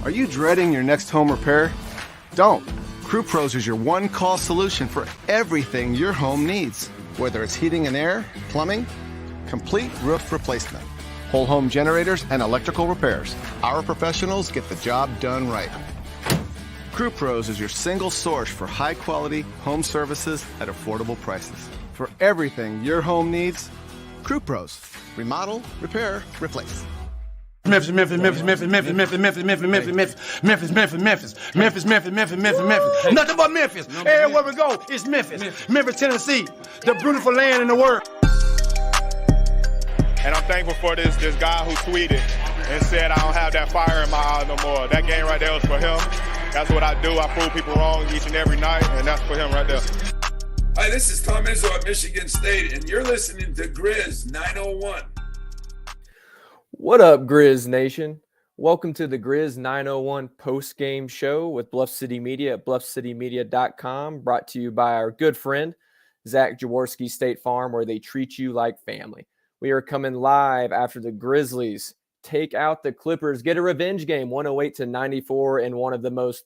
Are you dreading your next home repair? Don't. Crew Pros is your one-call solution for everything your home needs. Whether it's heating and air, plumbing, complete roof replacement, whole home generators, and electrical repairs. Our professionals get the job done right. Crew Pros is your single source for high-quality home services at affordable prices. For everything your home needs, Crew Pros. Remodel, repair, replace. Memphis. Nothing but Memphis. Everywhere we go, it's Memphis. Memphis, Tennessee, the beautiful land in the world. And I'm thankful for this guy who tweeted and said I don't have that fire in my eye no more. That game right there was for him. That's what I do. I prove people wrong each and every night, and that's for him right there. Hi, this is Tom Izzo at Michigan State, and you're listening to Grizz 901. What up, Grizz Nation? Welcome to the Grizz 901 post-game show with Bluff City Media at bluffcitymedia.com, brought to you by our good friend, Zach Jaworski State Farm, where they treat you like family. We are coming live after the Grizzlies take out the Clippers, get a revenge game, 108-94, in one of the most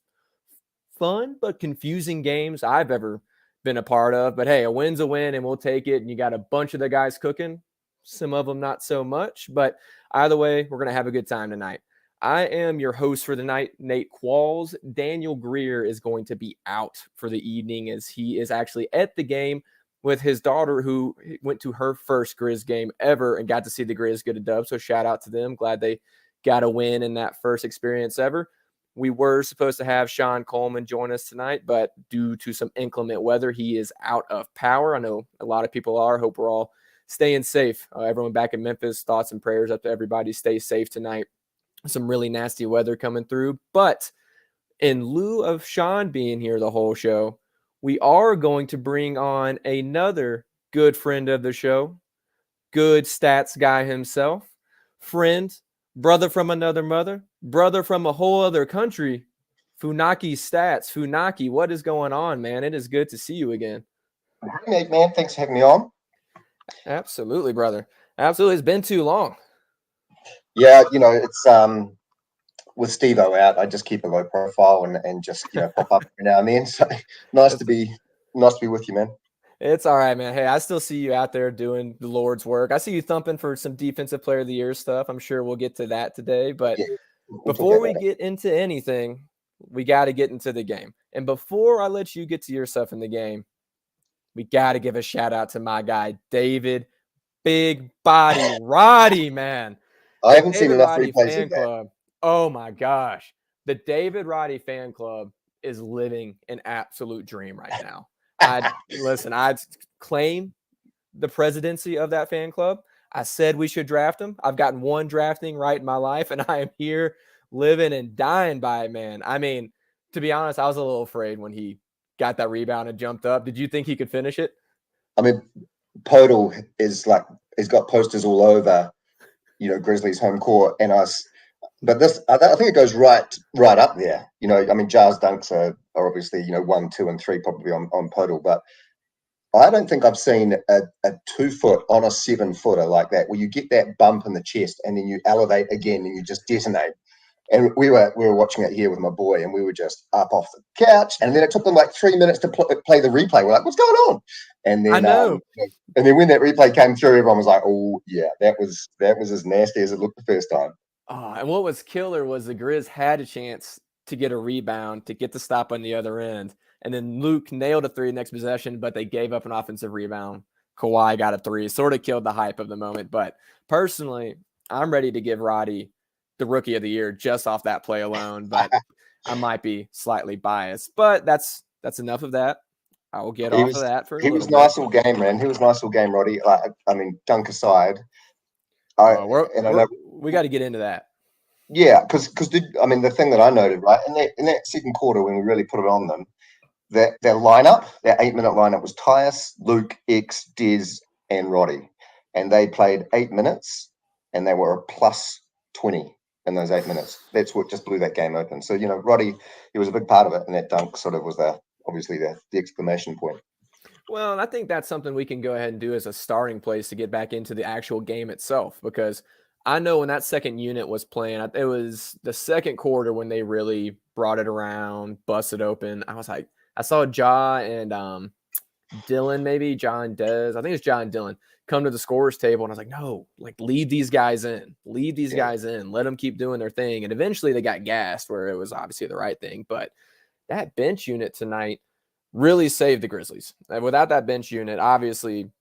fun but confusing games I've ever been a part of. But hey, a win's a win, and we'll take it. And you got a bunch of the guys cooking, some of them not so much. But either way, we're going to have a good time tonight. I am your host for the night, Nate Qualls. Daniel Greer is going to be out for the evening as he is actually at the game with his daughter, who went to her first Grizz game ever and got to see the Grizz get a dub. So shout out to them. Glad they got a win in that first experience ever. We were supposed to have Shawn Coleman join us tonight, but due to some inclement weather, he is out of power. I know a lot of people are. Hope we're all staying safe. Everyone back in Memphis, thoughts and prayers up to everybody. Stay safe tonight. Some really nasty weather coming through. But in lieu of Shawn being here the whole show, we are going to bring on another good friend of the show, good stats guy himself, friend, brother from another mother, brother from a whole other country, Funaki Stats. Funaki, what is going on, man? It is good to see you again. Hey, man. Thanks for having me on. Absolutely, brother. Absolutely. It's been too long. Yeah, it's with Steve-O out, I just keep a low profile and just pop up every now and then. So nice to be with you, man. It's all right, man. Hey, I still see you out there doing the Lord's work. I see you thumping for some Defensive Player of the Year stuff. I'm sure we'll get to that today. But before we get into anything, we got to get into the game. And before I let you get to yourself in the game, we got to give a shout out to my guy, David Big Body Roddy, man. I haven't seen enough replays of that. Club. Oh my gosh. The David Roddy fan club is living an absolute dream right now. I'd claim the presidency of that fan club. I said we should draft him. I've gotten one drafting right in my life, and I am here living and dying by it, man. I mean, to be honest, I was a little afraid when he got that rebound and jumped up. Did you think he could finish it? I mean, Podol is he's got posters all over, Grizzlies home court, and but this, I think it goes right up there. I mean, Jar's dunks are obviously 1, 2, and 3 probably on Podol, but I don't think I've seen a 2-foot on a 7-footer like that, where you get that bump in the chest and then you elevate again and you just detonate. And we were watching it here with my boy, and we were just up off the couch. And then it took them like 3 minutes to play the replay. We're like, "What's going on?" And then, I know. And then when that replay came through, everyone was like, "Oh yeah, that was as nasty as it looked the first time." And what was killer was the Grizz had a chance to get a rebound, to get the stop on the other end, and then Luke nailed a 3 next possession, but they gave up an offensive rebound. Kawhi got a 3, sort of killed the hype of the moment. But personally, I'm ready to give Roddy the Rookie of the Year just off that play alone, but I might be slightly biased. But that's enough of that. I will get off of that for a little bit. He was nice all game, man. He was nice all game, Roddy. Dunk aside. We got to get into that. Yeah, because the thing that I noted, right, in that second quarter when we really put it on them, that lineup, that 8-minute lineup was Tyus, Luke, X, Dez, and Roddy. And they played 8 minutes, and they were a plus 20 in those 8 minutes. That's what just blew that game open. So, Roddy, he was a big part of it, and that dunk sort of was obviously the exclamation point. Well, and I think that's something we can go ahead and do as a starting place to get back into the actual game itself, because I know when that second unit was playing, it was the second quarter when they really brought it around, busted open. I was like, I saw Ja and Dylan, maybe Ja and Dez. I think it's Ja and Dylan come to the scorers table, and I was like, no, like lead these guys in, let them keep doing their thing. And eventually they got gassed, where it was obviously the right thing. But that bench unit tonight really saved the Grizzlies. And without that bench unit, obviously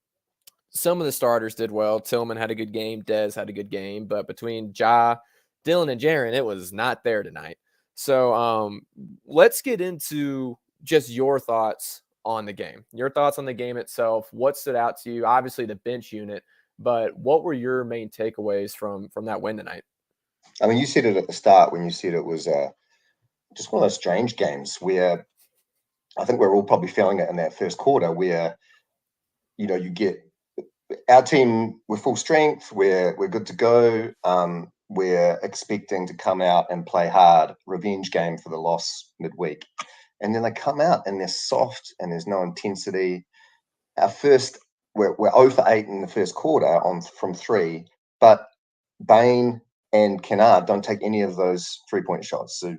some of the starters did well. Tillman had a good game. Dez had a good game. But between Ja, Dylan, and Jaren, it was not there tonight. So let's get into just your thoughts on the game. Your thoughts on the game itself. What stood out to you? Obviously the bench unit, but what were your main takeaways from that win tonight? I mean, you said it at the start when you said it was just one of those strange games where I think we're all probably feeling it in that first quarter where, you get our team, we're full strength, we're good to go. We're expecting to come out and play hard, revenge game for the loss midweek. And then they come out and they're soft and there's no intensity. We're 0 for 8 in the first quarter from 3, but Bain and Kennard don't take any of those 3-point shots. So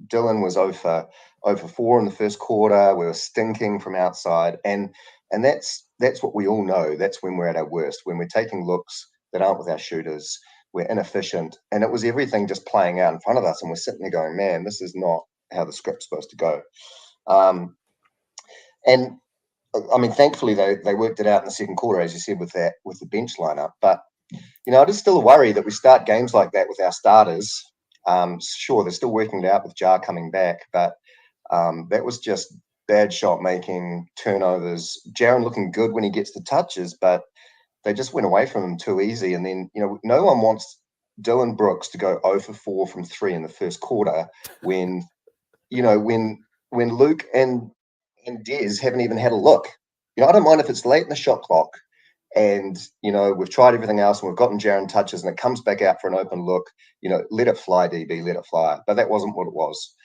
Dylan was 0 for 4 in the first quarter. We were stinking from outside. And that's what we all know. That's when we're at our worst, when we're taking looks that aren't with our shooters. We're inefficient. And it was everything just playing out in front of us. And we're sitting there going, man, this is not how the script's supposed to go. And I mean, thankfully they worked it out in the second quarter, as you said, with the bench lineup. But it is still a worry that we start games like that with our starters. Sure, they're still working it out with Ja coming back, but that was just bad shot making, turnovers. Jaren looking good when he gets the touches, but they just went away from him too easy. And then no one wants Dylan Brooks to go 0 for 4 from 3 in the first quarter when Luke and Dez haven't even had a look. I don't mind if it's late in the shot clock and, we've tried everything else and we've gotten Jaren touches and it comes back out for an open look, let it fly, DB, let it fly. But that wasn't what it was.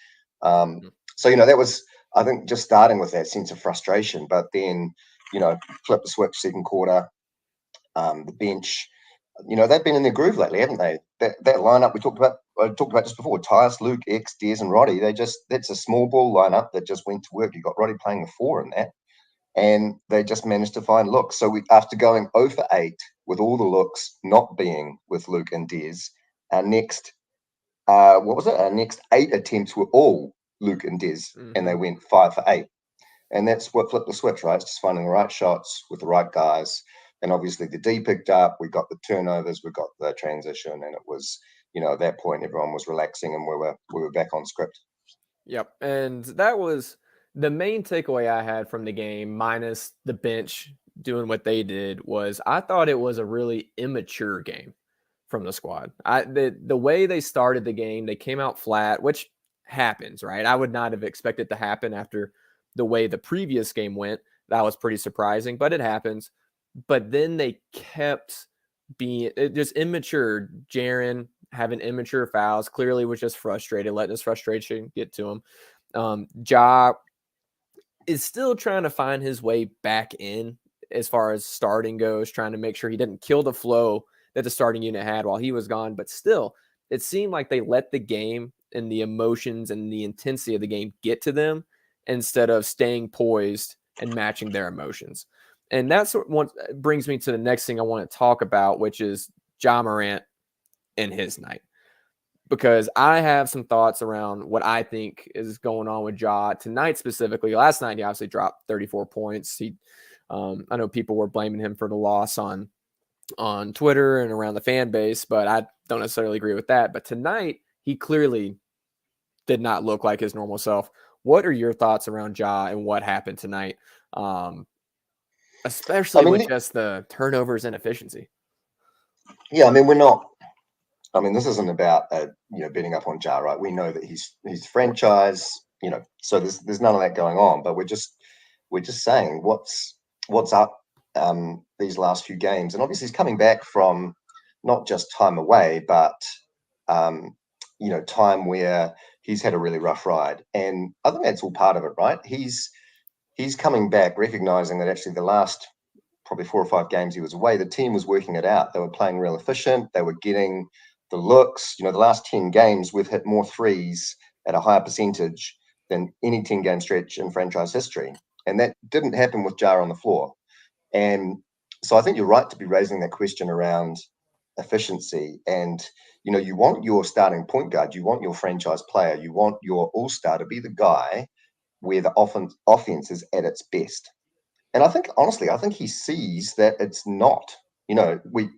So, that was, I think, just starting with that sense of frustration. But then, flip the switch second quarter, the bench, they've been in their groove lately, haven't they? That lineup I talked about just before, Tyus, Luke, X, Dez, and Roddy, that's a small ball lineup that just went to work. You got Roddy playing the 4 in that, and they just managed to find looks. So after going 0 for 8 with all the looks not being with Luke and Dez, our next, Our next 8 attempts were all Luke and Dez, and they went 5 for 8. And that's what flipped the switch, right? It's just finding the right shots with the right guys. And obviously the D picked up, we got the turnovers, we got the transition, and it was, at that point everyone was relaxing and we were back on script. Yep. And that was the main takeaway I had from the game, minus the bench doing what they did, was I thought it was a really immature game from the squad. The way they started the game, they came out flat, which happens, right? I would not have expected to happen after the way the previous game went. That was pretty surprising, but it happens. But then they kept being just immature. Jaren having immature fouls, clearly was just frustrated, letting his frustration get to him. Ja is still trying to find his way back in as far as starting goes, trying to make sure he didn't kill the flow that the starting unit had while he was gone. But still, it seemed like they let the game and the emotions and the intensity of the game get to them instead of staying poised and matching their emotions. And that's what brings me to the next thing I want to talk about, which is Ja Morant and his night. Because I have some thoughts around what I think is going on with Ja tonight specifically. Last night, he obviously dropped 34 points. I know people were blaming him for the loss on Twitter and around the fan base, but I don't necessarily agree with that. But tonight, he clearly did not look like his normal self. What are your thoughts around Ja and what happened tonight? Especially with just the turnovers and efficiency. Yeah, this isn't about beating up on Ja, right? We know that he's franchise, so there's none of that going on. But we're just saying what's up these last few games, and obviously he's coming back from not just time away, but time where he's had a really rough ride, and I think that's all part of it, right? He's coming back recognizing that actually the last probably 4 or 5 games he was away, the team was working it out. They were playing real efficient. They were getting the looks. The last 10 games, we've hit more threes at a higher percentage than any 10-game stretch in franchise history. And that didn't happen with Jar on the floor. And so I think you're right to be raising that question around efficiency. And, you want your starting point guard, you want your franchise player, you want your all-star to be the guy where the offense is at its best. And I think, honestly, he sees that it's not. We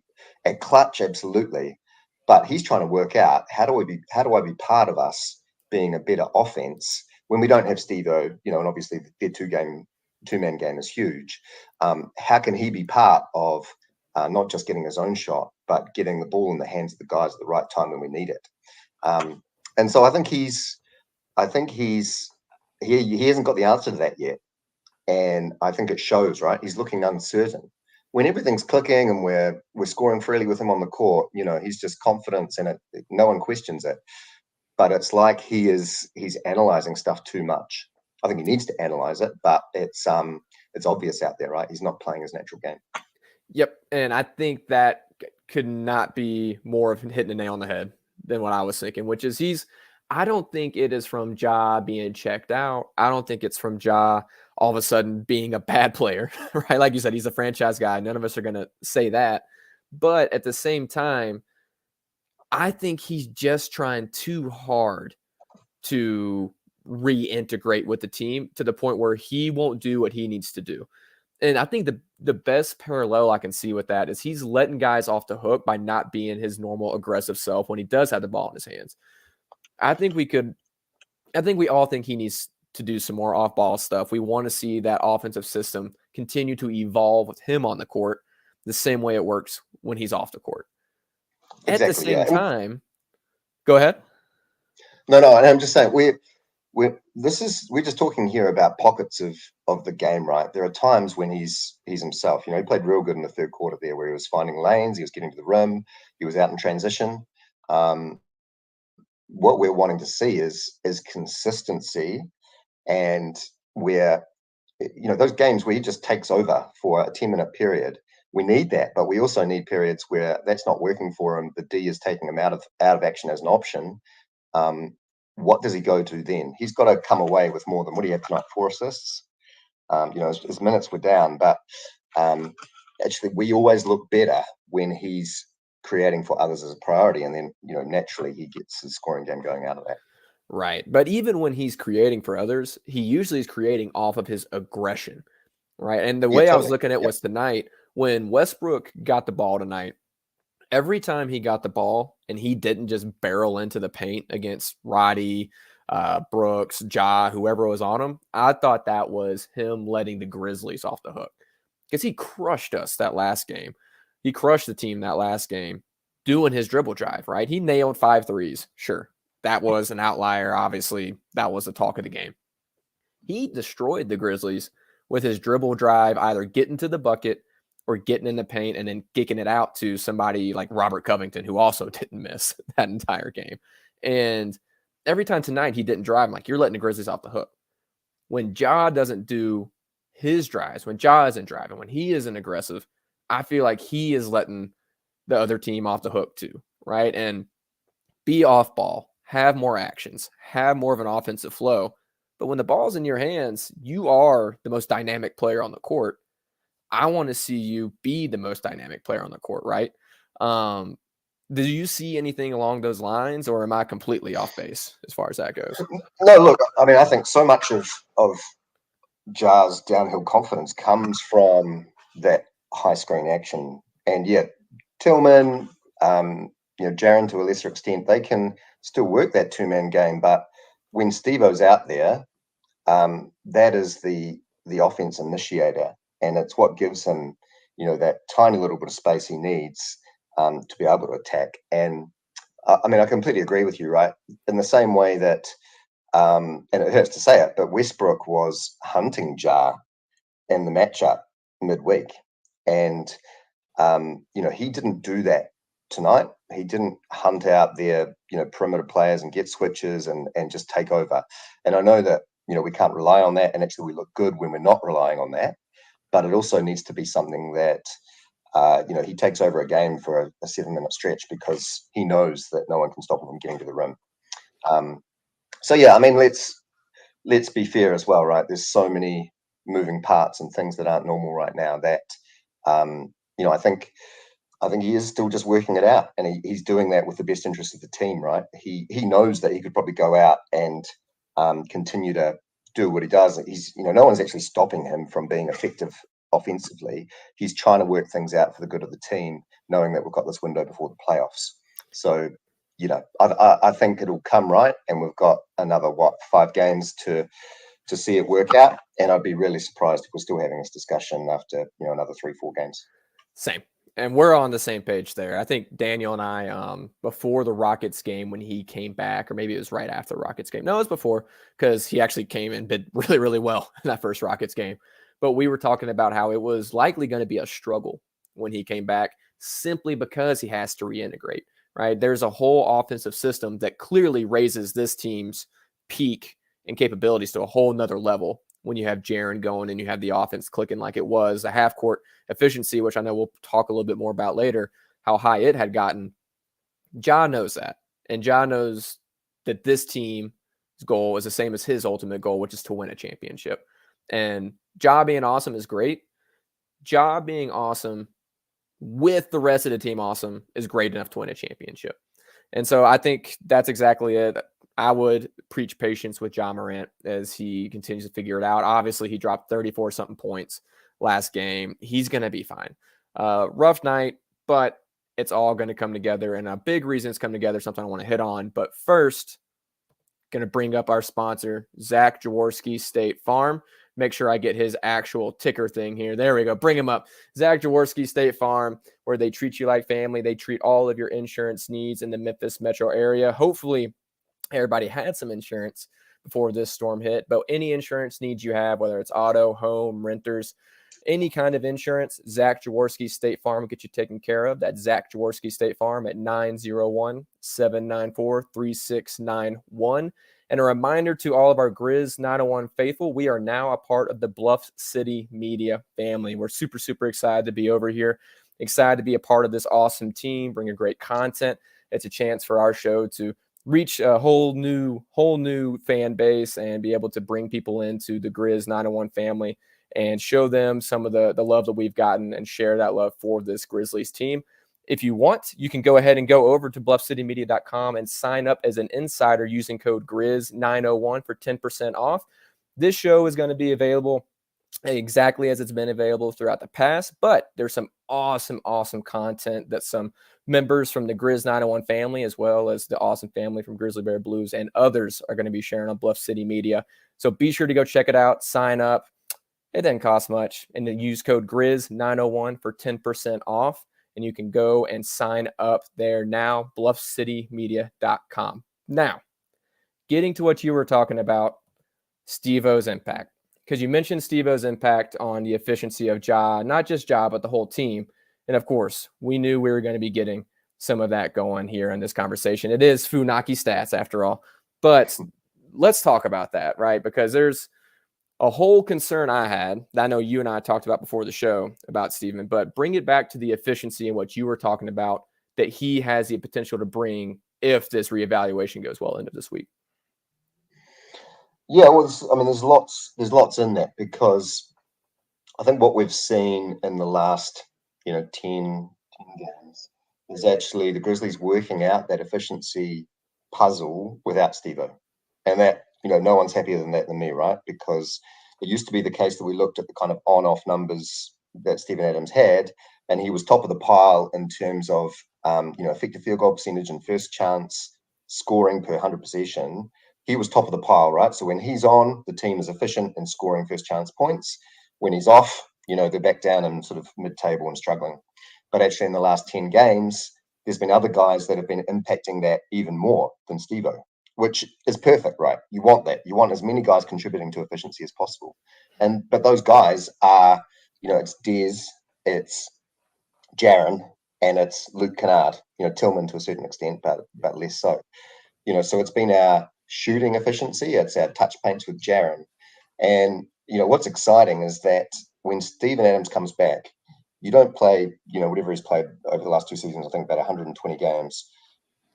at clutch, absolutely. But he's trying to work out how do I be part of us being a better offense when we don't have Steve-O, and obviously their two-man game is huge. How can he be part of not just getting his own shot, but getting the ball in the hands of the guys at the right time when we need it? And so I think he hasn't got the answer to that yet. And I think it shows, right? He's looking uncertain. When everything's clicking and we're scoring freely with him on the court, he's just confident in it. No one questions it. But it's like he's analyzing stuff too much. I think he needs to analyze it, but it's obvious out there, right? He's not playing his natural game. Yep. And I think that could not be more of hitting the nail on the head than what I was thinking, which is I don't think it is from Ja being checked out. I don't think it's from Ja all of a sudden being a bad player, right? Like you said, he's a franchise guy. None of us are going to say that. But at the same time, I think he's just trying too hard to reintegrate with the team to the point where he won't do what he needs to do. And I think the best parallel I can see with that is he's letting guys off the hook by not being his normal aggressive self when he does have the ball in his hands. I think we all think he needs to do some more off-ball stuff. We want to see that offensive system continue to evolve with him on the court the same way it works when he's off the court. Exactly, at the same time, go ahead. No, and I'm just saying we're just talking here about pockets of the game, right? There are times when he's himself. He played real good in the third quarter there, where he was finding lanes, he was getting to the rim, he was out in transition. What we're wanting to see is consistency, and where those games where he just takes over for a 10-minute period. We need that, but we also need periods where that's not working for him. The D is taking him out of action as an option. What does he go to then? He's got to come away with more than what he had tonight, 4 assists. His minutes were down, but actually we always look better when he's creating for others as a priority, and then naturally he gets his scoring game going out of that. Right. But even when he's creating for others, he usually is creating off of his aggression, right? And the way totally. I was looking at was tonight, when Westbrook got the ball tonight, every time he got the ball and he didn't just barrel into the paint against Roddy, Brooks, Ja, whoever was on him, I thought that was him letting the Grizzlies off the hook, because he crushed us that last game. He crushed the team that last game doing his dribble drive, right? He nailed 5 threes. Sure. That was an outlier. Obviously, that was the talk of the game. He destroyed the Grizzlies with his dribble drive, either getting to the bucket or getting in the paint and then kicking it out to somebody like Robert Covington, who also didn't miss that entire game. And every time tonight he didn't drive, I'm like, you're letting the Grizzlies off the hook. When Ja doesn't do his drives, when Ja isn't driving, when he isn't aggressive, I feel like he is letting the other team off the hook too, right? And be off ball, have more actions, have more of an offensive flow. But when the ball's in your hands, you are the most dynamic player on the court. I want to see you be the most dynamic player on the court, right? Do you see anything along those lines, or am I completely off base as far as that goes? No, look, I mean, I think so much of Ja's downhill confidence comes from that high screen action. And yet Tillman, Jaren to a lesser extent, they can still work that 2-man game. But when Steve-O's out there, that is the offense initiator. And it's what gives him, that tiny little bit of space he needs to be able to attack. And I completely agree with you, right? In the same way that, and it hurts to say it, but Westbrook was hunting Ja in the matchup midweek. And, he didn't do that tonight. He didn't hunt out their, perimeter players and get switches and just take over. And I know that, we can't rely on that. And actually we look good when we're not relying on that. but it also needs to be something that he takes over a game for a 7-minute stretch because he knows that no one can stop him from getting to the rim. So yeah, I mean, let's be fair as well, right? There's so many moving parts and things that aren't normal right now that I think he is still just working it out, and he's doing that with the best interest of the team, right? He knows that he could probably go out and continue to do what he does. No one's actually stopping him from being effective offensively. He's trying to work things out for the good of the team, knowing that we've got this window before the playoffs. So, I think it'll come right, and we've got another 5 games to see it work out. And I'd be really surprised if we're still having this discussion after another 3-4 games. Same. And we're on the same page there. I think Daniel and I, before the Rockets game, when he came back, or maybe it was right after the Rockets game. No, it was before, because he actually came and did really, really well in that first Rockets game. But we were talking about how it was likely going to be a struggle when he came back, simply because he has to reintegrate, right? There's a whole offensive system that clearly raises this team's peak and capabilities to a whole nother level when you have Jaren going and you have the offense clicking like it was. A half-court efficiency, which I know we'll talk a little bit more about later, how high it had gotten. Ja knows that. And Ja knows that this team's goal is the same as his ultimate goal, which is to win a championship. And Ja being awesome is great. Ja being awesome with the rest of the team awesome is great enough to win a championship. And so I think that's exactly it. I would preach patience with Ja Morant as he continues to figure it out. Obviously, he dropped 34-something points last game. He's going to be fine. Rough night, but it's all going to come together. And a big reason it's come together, something I want to hit on. But first, going to bring up our sponsor, Zach Jaworski State Farm. Make sure I get his actual ticker thing here. There we go. Bring him up. Zach Jaworski State Farm, where they treat you like family. They treat all of your insurance needs in the Memphis metro area. Hopefully, everybody had some insurance before this storm hit, but any insurance needs you have, whether it's auto, home, renters, any kind of insurance, Zach Jaworski State Farm will get you taken care of. That's Zach Jaworski State Farm at 901-794-3691. And a reminder to all of our Grizz 901 faithful, we are now a part of the Bluff City Media family. We're super, super excited to be over here, excited to be a part of this awesome team, bringing great content. It's a chance for our show to reach a whole new fan base and be able to bring people into the Grizz 901 family and show them some of the love that we've gotten and share that love for this Grizzlies team. If you want, you can go ahead and go over to bluffcitymedia.com and sign up as an insider using code GRIZZ901 for 10% off. This show is going to be available exactly as it's been available throughout the past, but there's some awesome content that some members from the Grizz 901 family, as well as the awesome family from Grizzly Bear Blues and others, are going to be sharing on Bluff City Media. So be sure to go check it out, sign up. It doesn't cost much, and then use code GRIZZ901 for 10% off. And you can go and sign up there now, bluffcitymedia.com. Now, getting to what you were talking about, Steve-O's impact. Because you mentioned Steve-O's impact on the efficiency of Ja, not just Ja, but the whole team. And of course, we knew we were going to be getting some of that going here in this conversation. It is Funaki stats after all. But let's talk about that, right? Because there's a whole concern I had that I know you and I talked about before the show about Steven, but bring it back to the efficiency and what you were talking about that he has the potential to bring if this reevaluation goes well into this week. Yeah, well, there's lots in that, because I think what we've seen in the last 10 games is actually the Grizzlies working out that efficiency puzzle without Steve-O. And that, no one's happier than me, right? Because it used to be the case that we looked at the kind of on-off numbers that Steven Adams had, and he was top of the pile in terms of, effective field goal percentage and first chance scoring per 100 possession. He was top of the pile, right? So when he's on, the team is efficient in scoring first chance points. When he's off, they're back down and sort of mid-table and struggling. But actually in the last 10 games, there's been other guys that have been impacting that even more than Steve-O, which is perfect, right? You want that. You want as many guys contributing to efficiency as possible. But those guys are, it's Dez, it's Jaren, and it's Luke Kennard, Tillman to a certain extent, but less so. So it's been our shooting efficiency, it's our touch paints with Jaren. And, what's exciting is that when Steven Adams comes back, you don't play, whatever he's played over the last 2 seasons, I think about 120 games.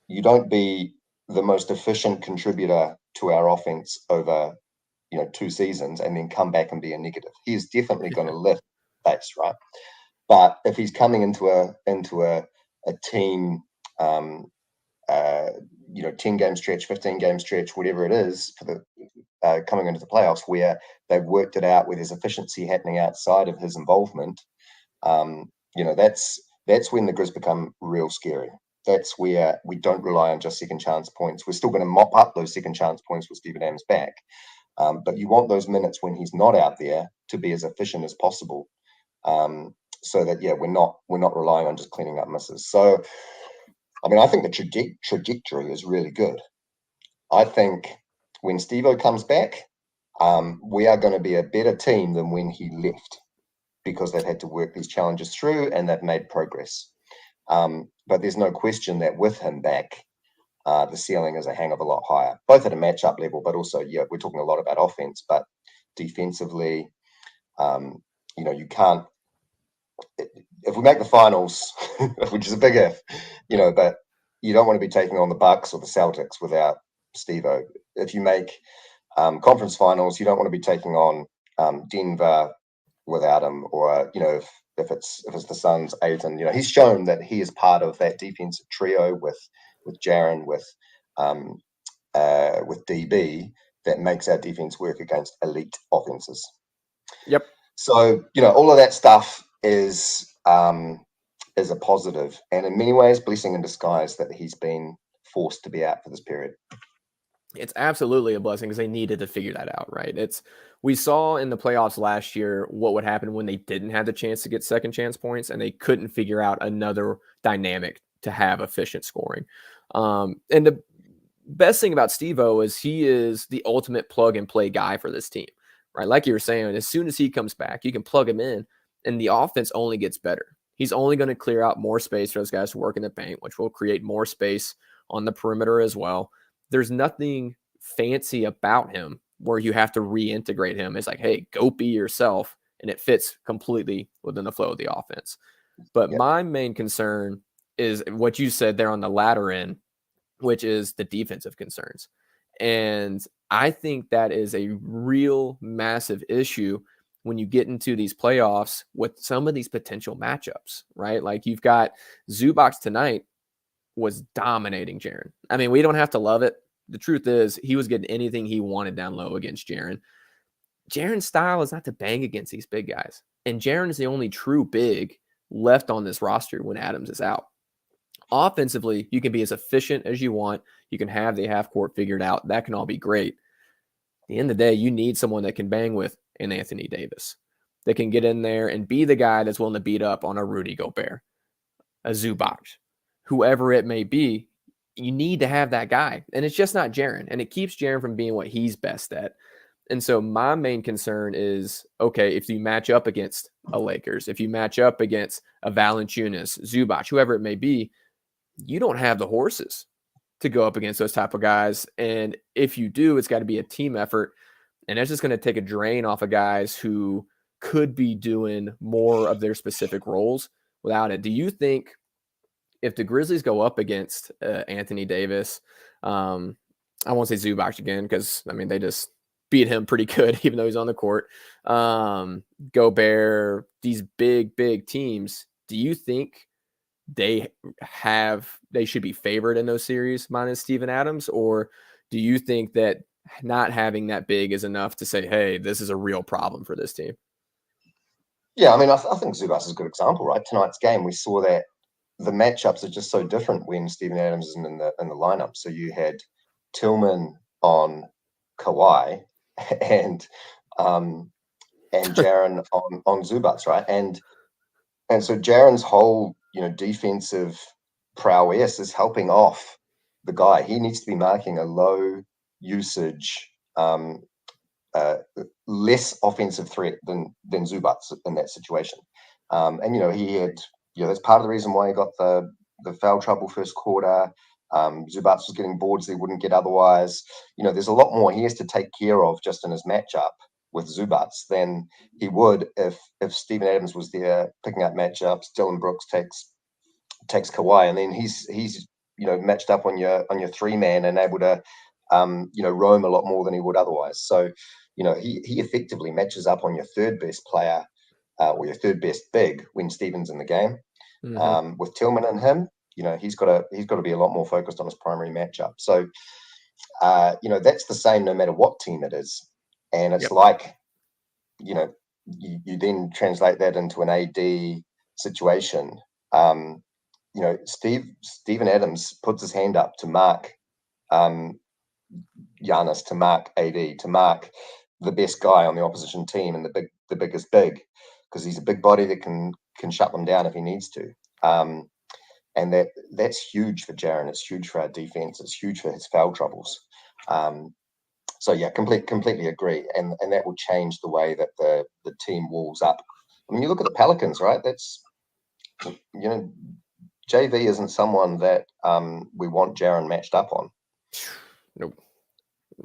You don't be the most efficient contributor to our offense over, 2 seasons and then come back and be a negative. He is definitely going to lift base, right? But if he's coming into a team, 10 game stretch, 15 game stretch, whatever it is for the coming into the playoffs, where they've worked it out, where there's efficiency happening outside of his involvement, that's when the Grizz become real scary. That's where we don't rely on just second chance points. We're still going to mop up those second chance points with Steven Adams back. But you want those minutes when he's not out there to be as efficient as possible. So that, we're not relying on just cleaning up misses. So, I mean, I think the trajectory is really good. I think when Steve-O comes back, we are going to be a better team than when he left, because they've had to work these challenges through and they've made progress. But there's no question that with him back, the ceiling is a hang of a lot higher, both at a matchup level, but also, we're talking a lot about offense, but defensively, you can't, if we make the finals, which is a big if, but you don't want to be taking on the Bucks or the Celtics without Steve-O. If you make conference finals, you don't want to be taking on Denver without him, or if it's the Suns, Ayton. He's shown that he is part of that defensive trio with Jaren, with DB, that makes our defense work against elite offenses. Yep. So all of that stuff is a positive, and in many ways, blessing in disguise that he's been forced to be out for this period. It's absolutely a blessing, because they needed to figure that out, right? We saw in the playoffs last year what would happen when they didn't have the chance to get second chance points and they couldn't figure out another dynamic to have efficient scoring. And the best thing about Steve-O is he is the ultimate plug and play guy for this team, right? Like you were saying, as soon as he comes back, you can plug him in and the offense only gets better. He's only going to clear out more space for those guys to work in the paint, which will create more space on the perimeter as well. There's nothing fancy about him where you have to reintegrate him. It's like, hey, go be yourself, and it fits completely within the flow of the offense. But my main concern is what you said there on the latter end, which is the defensive concerns. And I think that is a real massive issue when you get into these playoffs with some of these potential matchups, right? Like you've got Zubac tonight was dominating Jaren. I mean, we don't have to love it. The truth is he was getting anything he wanted down low against Jaren. Jaren's style is not to bang against these big guys. And Jaren is the only true big left on this roster when Adams is out. Offensively, you can be as efficient as you want. You can have the half court figured out. That can all be great. At the end of the day, you need someone that can bang with an Anthony Davis, that can get in there and be the guy that's willing to beat up on a Rudy Gobert, a Zubac, whoever it may be. You need to have that guy. And it's just not Jaren. And it keeps Jaren from being what he's best at. And so my main concern is, okay, if you match up against a Lakers, if you match up against a Valanciunas, Zubac, whoever it may be, you don't have the horses to go up against those type of guys. And if you do, it's got to be a team effort. And that's just going to take a drain off of guys who could be doing more of their specific roles without it. Do you think if the Grizzlies go up against Anthony Davis, I won't say Zubac again, because, I mean, they just beat him pretty good, even though he's on the court. Gobert, these big teams, do you think they should be favored in those series minus Steven Adams? Or do you think that not having that big is enough to say, hey, this is a real problem for this team? Yeah, I mean, I think Zubac is a good example, right? Tonight's game, we saw that the matchups are just so different when Steven Adams isn't in the lineup. So you had Tillman on Kawhi and Jaren on Zubac, right? And so Jaren's whole defensive prowess is helping off the guy. He needs to be marking a low usage, less offensive threat than Zubac in that situation. And he had. That's part of the reason why he got the foul trouble first quarter. Zubac was getting boards they wouldn't get otherwise. There's a lot more he has to take care of just in his matchup with Zubats than he would if Steven Adams was there picking up matchups. Dylan Brooks takes Kawhi, and then he's matched up on your 3-man and able to roam a lot more than he would otherwise. So he effectively matches up on your third best player or your third best big when Steven's in the game. With Tillman and him, he's got to be a lot more focused on his primary matchup. So that's the same no matter what team it is. And it's like you then translate that into an AD situation. Steven Adams puts his hand up to mark Giannis, to mark AD, to mark the best guy on the opposition team and the biggest big, because he's a big body that can shut them down if he needs to. And that's huge for Jaren. It's huge for our defense. It's huge for his foul troubles. So yeah, completely agree. And that will change the way that the team walls up. I mean, you look at the Pelicans, right? That's JV isn't someone that we want Jaren matched up on. Nope.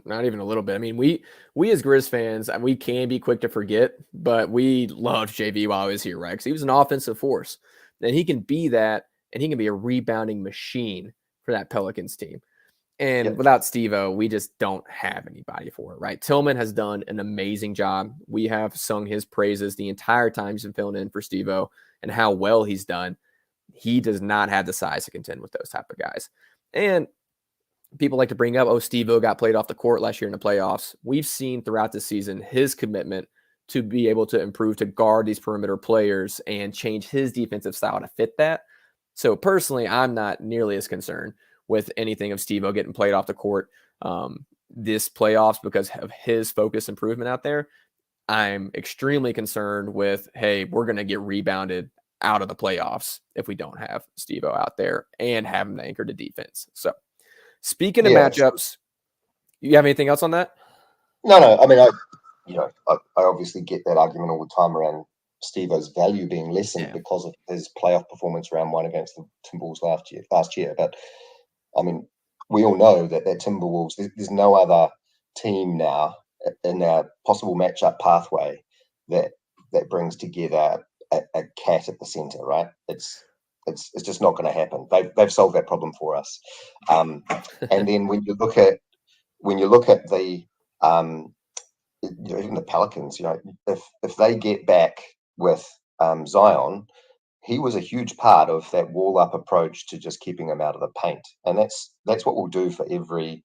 Not even a little bit. I mean, we as Grizz fans, we can be quick to forget, but we loved JV while he was here, right? Because he was an offensive force. And he can be that, and he can be a rebounding machine for that Pelicans team. And without Steve-O, we just don't have anybody for it, right? Tillman has done an amazing job. We have sung his praises the entire time he's been filling in for Steve-O and how well he's done. He does not have the size to contend with those type of guys. And people like to bring up, Steve-O got played off the court last year in the playoffs. We've seen throughout the season his commitment to be able to improve, to guard these perimeter players and change his defensive style to fit that. So personally, I'm not nearly as concerned with anything of Steve-O getting played off the court this playoffs because of his focus improvement out there. I'm extremely concerned with, hey, we're going to get rebounded out of the playoffs if we don't have Steve-O out there and have him anchor the defense. So speaking of matchups, you have anything else on that? No. I mean, I obviously get that argument all the time around Steve-O's value being lessened because of his playoff performance round one against the Timberwolves last year. But I mean, we all know that Timberwolves, there's no other team now in our possible matchup pathway that brings together a cat at the center, right? It's just not going to happen. They've solved that problem for us. And then when you look at the even the Pelicans, if they get back with Zion, he was a huge part of that wall up approach to just keeping him out of the paint. And that's what we'll do for every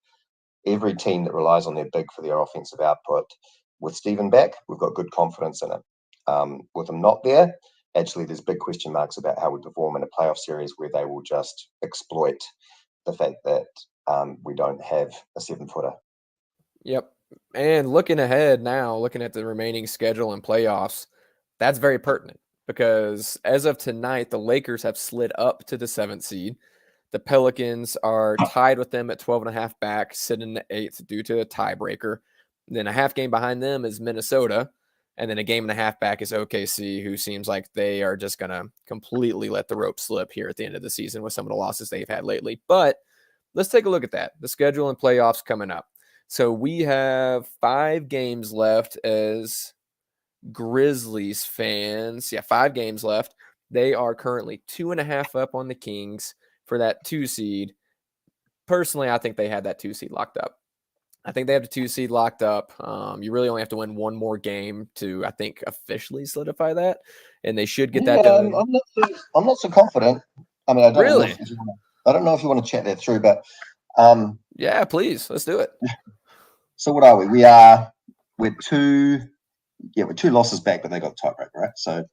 team that relies on their big for their offensive output. With Steven back, we've got good confidence in it. With him not there, actually there's big question marks about how we perform in a playoff series where they will just exploit the fact that we don't have a 7-footer. Yep. And looking ahead now, looking at the remaining schedule and playoffs, that's very pertinent because as of tonight, the Lakers have slid up to the 7th seed. The Pelicans are tied with them at 12.5 back, sitting in the 8th due to a tiebreaker. Then a half game behind them is Minnesota. And then a game and a half back is OKC, who seems like they are just going to completely let the rope slip here at the end of the season with some of the losses they've had lately. But let's take a look at that. The schedule and playoffs coming up. So we have 5 games left as Grizzlies fans. 5 games left. They are currently 2.5 up on the Kings for that 2 seed. Personally, I think they had that 2 seed locked up. I think they have the 2 seed locked up. You really only have to win one more game to, I think, officially solidify that. And they should get that done. I'm not so confident. I mean, I don't know if you want to chat that through, but yeah, please, let's do it. So what are we? We're 2 losses back, but they got tiebreak, right? So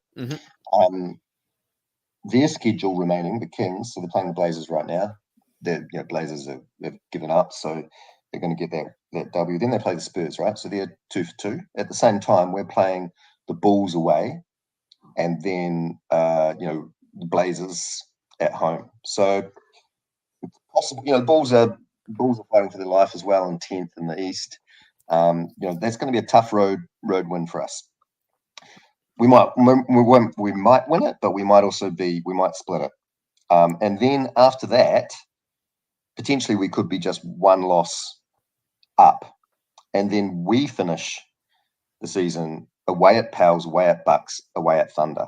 their schedule remaining, the Kings, so they're playing the Blazers right now. The Blazers have given up, so they're going to get that W. Then they play the Spurs, right? So they're 2 for 2. At the same time, we're playing the Bulls away, and then the Blazers at home. So it's possible. The Bulls are fighting for their life as well in 10th in the East. That's going to be a tough road win for us. We might win it, but we might split it. And then after that, potentially we could be just one loss up, and then we finish the season away at Pals, away at Bucks, away at Thunder.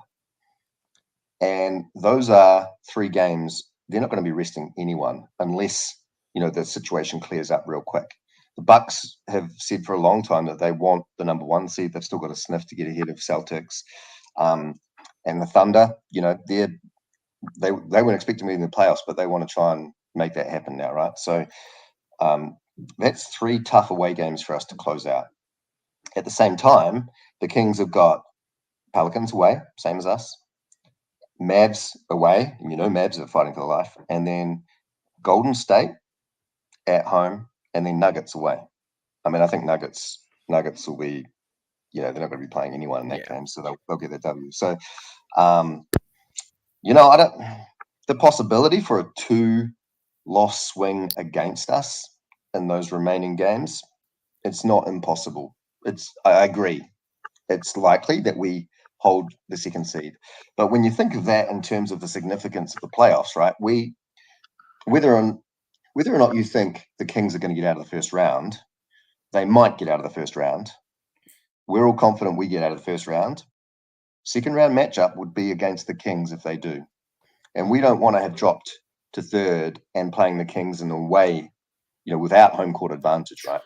And those are 3 games. They're not going to be resting anyone unless, the situation clears up real quick. The Bucks have said for a long time that they want the number 1 seed. They've still got a sniff to get ahead of Celtics. And the Thunder, they weren't expecting to be in the playoffs, but they want to try and make that happen now, right? So that's 3 tough away games for us to close out. At the same time, the Kings have got Pelicans away, same as us. Mavs away, and Mavs are fighting for their life. And then Golden State at home, and then Nuggets away. I mean, I think Nuggets will be, they're not going to be playing anyone in that game, so they'll get their W. So, the possibility for a 2-loss swing against us in those remaining games, it's not impossible. I agree. It's likely that we hold the 2nd seed. But when you think of that in terms of the significance of the playoffs, right? Whether or not you think the Kings are going to get out of the first round, they might get out of the first round. We're all confident we get out of the first round. 2nd round matchup would be against the Kings if they do. And we don't want to have dropped to 3rd and playing the Kings in a way, without home court advantage, right?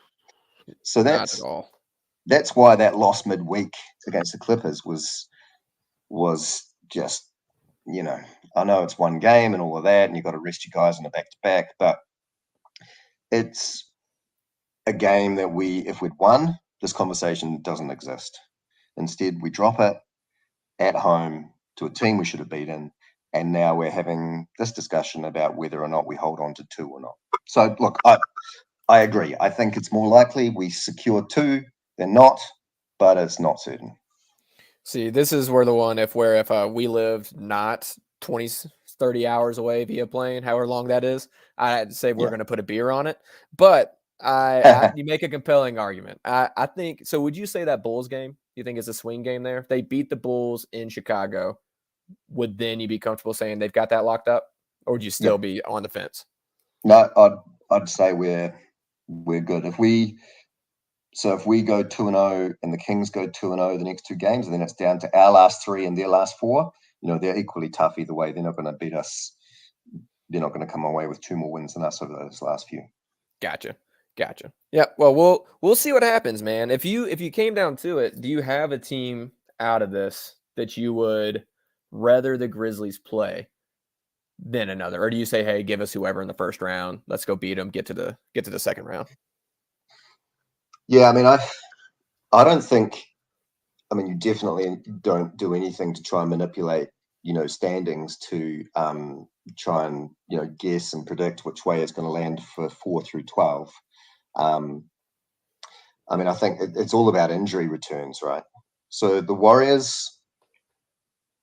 So Not at all. That's why that loss midweek against the Clippers was just, I know it's 1 game and all of that, and you've got to rest you guys in a back-to-back, but it's a game that if we'd won, this conversation doesn't exist. Instead, we drop it at home to a team we should have beaten, and now we're having this discussion about whether or not we hold on to 2 or not. So, look, I agree. I think it's more likely we secure 2 than not, but it's not certain. See, this is where if we lived not 20, 30 hours away via plane, however long that is, I'd say we're going to put a beer on it. But you make a compelling argument. I think so. Would you say that Bulls game, you think is a swing game there? If they beat the Bulls in Chicago, would then you be comfortable saying they've got that locked up? Or would you still be on the fence? No, I'd say we're good. If we go 2-0 and the Kings go 2-0 the next 2 games, and then it's down to our last 3 and their last 4, they're equally tough either way. They're not going to beat us. They're not going to come away with 2 more wins than us over those last few. Gotcha. Yeah. Well, we'll see what happens, man. If you came down to it, do you have a team out of this that you would rather the Grizzlies play than another, or do you say, hey, give us whoever in the first round, let's go beat them, get to the 2nd round? Yeah, I mean, I don't think. I mean, you definitely don't do anything to try and manipulate, standings to try and guess and predict which way it's going to land for 4 through 12. I mean, I think it's all about injury returns, right? So the Warriors,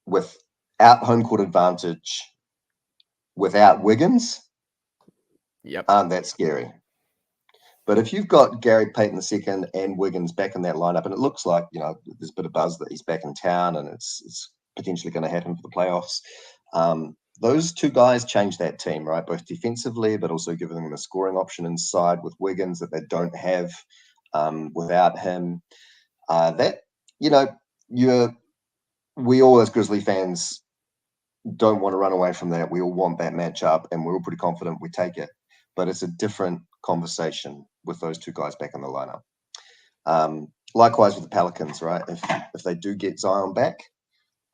without home court advantage, without Wiggins, aren't that scary. But if you've got Gary Payton II and Wiggins back in that lineup, and it looks like, there's a bit of buzz that he's back in town and it's potentially going to happen for the playoffs. Those 2 guys change that team, right? Both defensively, but also giving them a scoring option inside with Wiggins that they don't have without him. We all as Grizzly fans don't want to run away from that. We all want that matchup, and we're all pretty confident we take it. But it's a different conversation with those 2 guys back in the lineup. Likewise with the Pelicans, right? If they do get Zion back,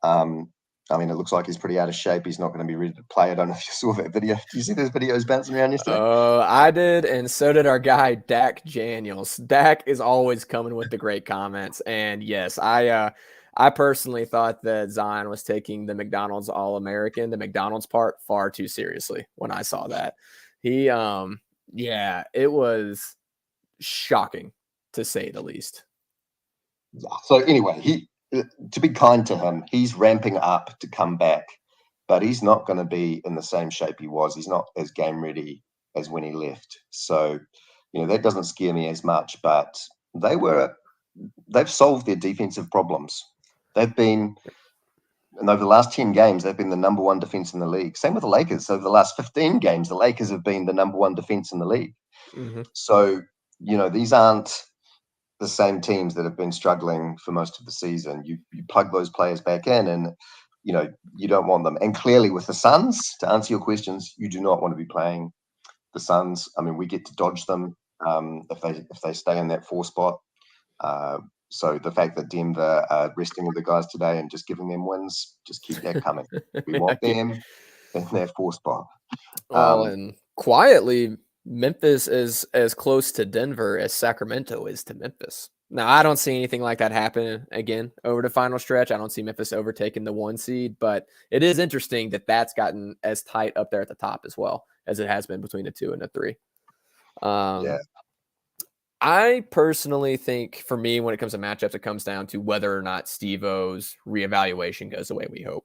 I mean, it looks like he's pretty out of shape. He's not going to be ready to play. I don't know if you saw that video. Did you see those videos bouncing around yesterday? I did, and so did our guy, Dak Daniels. Dak is always coming with the great comments. And yes, I personally thought that Zion was taking the McDonald's All-American, the McDonald's part, far too seriously when I saw that. It was shocking, to say the least. Yeah. So anyway, to be kind to him, he's ramping up to come back, but he's not going to be in the same shape he was. He's not as game ready as when he left. So, that doesn't scare me as much, but they've solved their defensive problems. And over the last 10 games, they've been the number 1 defense in the league. Same with the Lakers. Over the last 15 games, the Lakers have been the number 1 defense in the league. Mm-hmm. So, these aren't the same teams that have been struggling for most of the season. You plug those players back in, and you don't want them. And clearly, with the Suns, to answer your questions, you do not want to be playing the Suns. I mean, we get to dodge them if they stay in that 4 spot. So the fact that Denver are resting all the guys today and just giving them wins, just keep that coming. We want them in that 4 spot. Well, and quietly, Memphis is as close to Denver as Sacramento is to Memphis. Now, I don't see anything like that happen again over the final stretch. I don't see Memphis overtaking the 1 seed, but it is interesting that that's gotten as tight up there at the top as well as it has been between the 2 and the 3. Yeah. I personally think, for me, when it comes to matchups, it comes down to whether or not Steve-O's reevaluation goes the way we hope.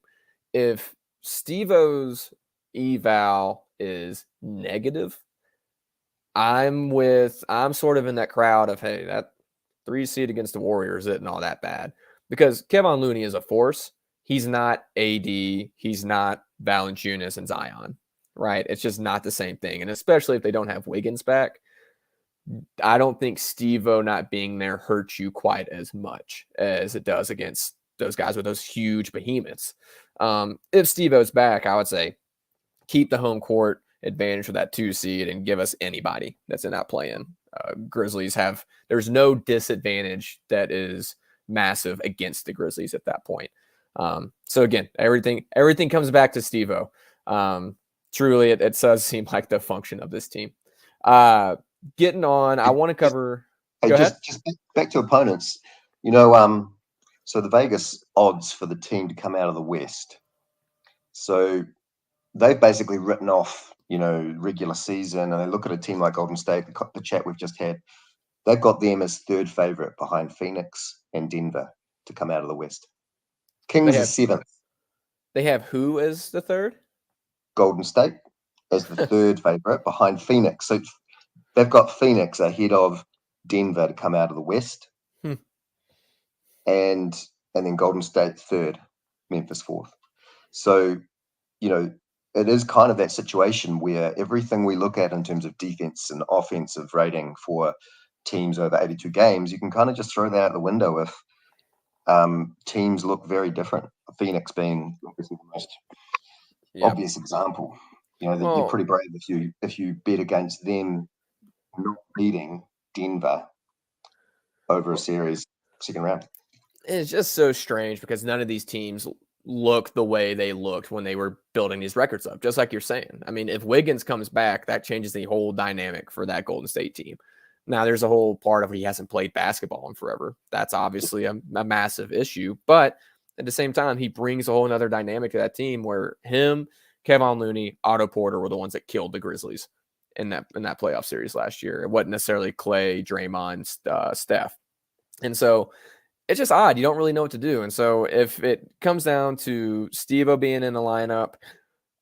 If Steve-O's eval is negative, I'm sort of in that crowd of, hey, that 3 seed against the Warriors isn't all that bad, because Kevon Looney is a force. He's not AD. He's not Valanciunas and Zion, right? It's just not the same thing. And especially if they don't have Wiggins back, I don't think Steve-O not being there hurts you quite as much as it does against those guys with those huge behemoths. If Steve-O's back, I would say keep the home court advantage for that 2 seed and give us anybody that's in that play-in. Grizzlies there's no disadvantage that is massive against the Grizzlies at that point. So again, everything comes back to Steve-O. Truly, it does seem like the function of this team. Getting on, I want to cover. Just back to opponents. So the Vegas odds for the team to come out of the West. So they've basically written off, regular season, and they look at a team like Golden State, the chat we've just had. They've got them as 3rd favorite behind Phoenix and Denver to come out of the West. Kings is 7th. They have who as the 3rd? Golden State as the 3rd favorite behind Phoenix. So they've got Phoenix ahead of Denver to come out of the West. And then Golden State 3rd, Memphis 4th. So, it is kind of that situation where everything we look at in terms of defense and offensive rating for teams over 82 games, you can kind of just throw that out the window if teams look very different. Phoenix being obviously the most obvious example. You're pretty brave if you bet against them not beating Denver over a series 2nd round. It's just so strange because none of these teams look the way they looked when they were building these records up, just like you're saying. I mean, if Wiggins comes back, that changes the whole dynamic for that Golden State team. Now, there's a whole part of he hasn't played basketball in forever. That's obviously a massive issue. But at the same time, he brings a whole other dynamic to that team where him, Kevon Looney, Otto Porter were the ones that killed the Grizzlies in that playoff series last year. It wasn't necessarily Clay, Draymond, Steph. And so it's just odd. You don't really know what to do. And so if it comes down to Steve-O being in the lineup,